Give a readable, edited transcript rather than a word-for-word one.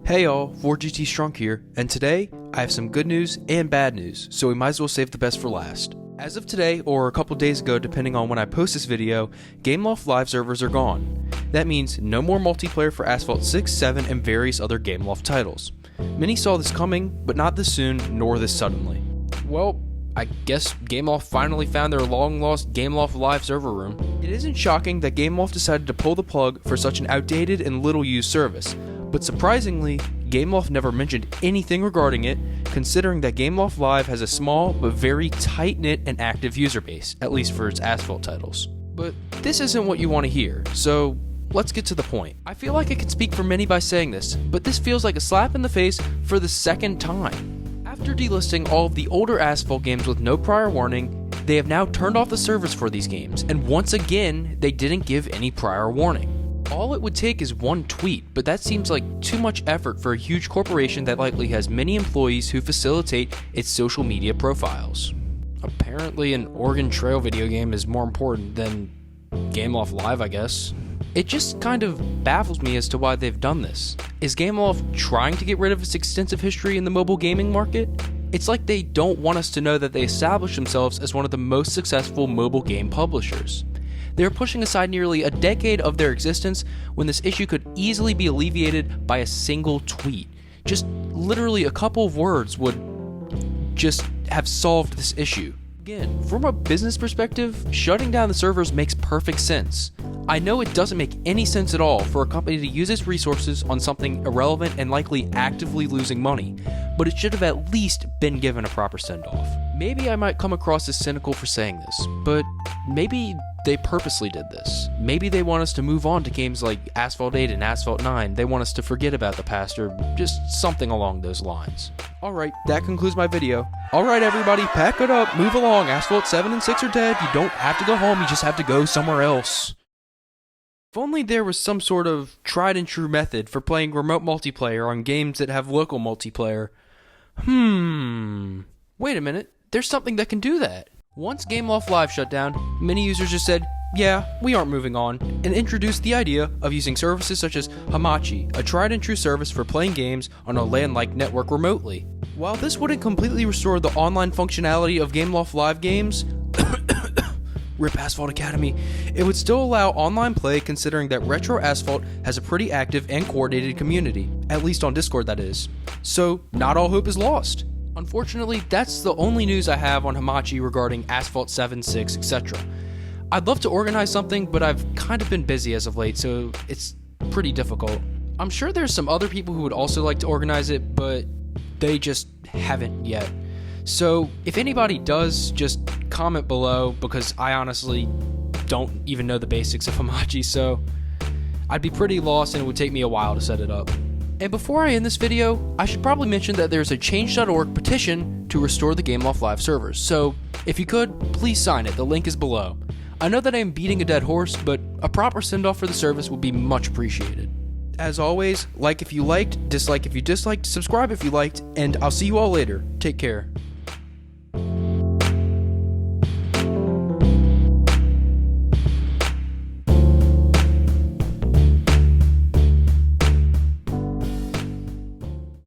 Hey all, 4GT Strunk here, and today I have some good news and bad news, so we might as well save the best for last. As of today, or a couple days ago depending on when I post this video, Gameloft Live Servers are gone. That means no more multiplayer for Asphalt 6, 7, and various other Gameloft titles. Many saw this coming, but not this soon, nor this suddenly. Well, I guess Gameloft finally found their long-lost Gameloft Live server room. It isn't shocking that Gameloft decided to pull the plug for such an outdated and little-used service, but surprisingly, Gameloft never mentioned anything regarding it, considering that Gameloft Live has a small but very tight-knit and active user base, at least for its Asphalt titles. But this isn't what you want to hear, so let's get to the point. I feel like I could speak for many by saying this, but this feels like a slap in the face for the second time. After delisting all of the older Asphalt games with no prior warning, they have now turned off the servers for these games, and once again, they didn't give any prior warning. All it would take is one tweet, but that seems like too much effort for a huge corporation that likely has many employees who facilitate its social media profiles. Apparently an Oregon Trail video game is more important than Gameloft Live, I guess. It just kind of baffles me as to why they've done this. Is Gameloft trying to get rid of its extensive history in the mobile gaming market? It's like they don't want us to know that they established themselves as one of the most successful mobile game publishers. They are pushing aside nearly a decade of their existence when this issue could easily be alleviated by a single tweet. Just literally a couple of words would just have solved this issue. Again, from a business perspective, shutting down the servers makes perfect sense. I know it doesn't make any sense at all for a company to use its resources on something irrelevant and likely actively losing money, but it should have at least been given a proper send-off. Maybe I might come across as cynical for saying this, but maybe they purposely did this. Maybe they want us to move on to games like Asphalt 8 and Asphalt 9. They want us to forget about the past or just something along those lines. Alright, that concludes my video. Alright everybody, pack it up, move along. Asphalt 7 and 6 are dead. You don't have to go home, you just have to go somewhere else. If only there was some sort of tried and true method for playing remote multiplayer on games that have local multiplayer. Wait a minute, there's something that can do that. Once Gameloft Live shut down, many users just said, yeah, we aren't moving on, and introduced the idea of using services such as Hamachi, a tried and true service for playing games on a LAN-like network remotely. While this wouldn't completely restore the online functionality of Gameloft Live games, RIP Asphalt Academy, it would still allow online play considering that Retro Asphalt has a pretty active and coordinated community, at least on Discord that is. So, not all hope is lost. Unfortunately, that's the only news I have on Hamachi regarding Asphalt 7, 6, etc. I'd love to organize something, but I've kind of been busy as of late, so it's pretty difficult. I'm sure there's some other people who would also like to organize it, but they just haven't yet. So if anybody does, just comment below, because I honestly don't even know the basics of Hamachi, so I'd be pretty lost and it would take me a while to set it up. And before I end this video, I should probably mention that there's a change.org petition to restore the Gameloft Live servers, so if you could, please sign it, the link is below. I know that I am beating a dead horse, but a proper send-off for the service would be much appreciated. As always, like if you liked, dislike if you disliked, subscribe if you liked, and I'll see you all later. Take care.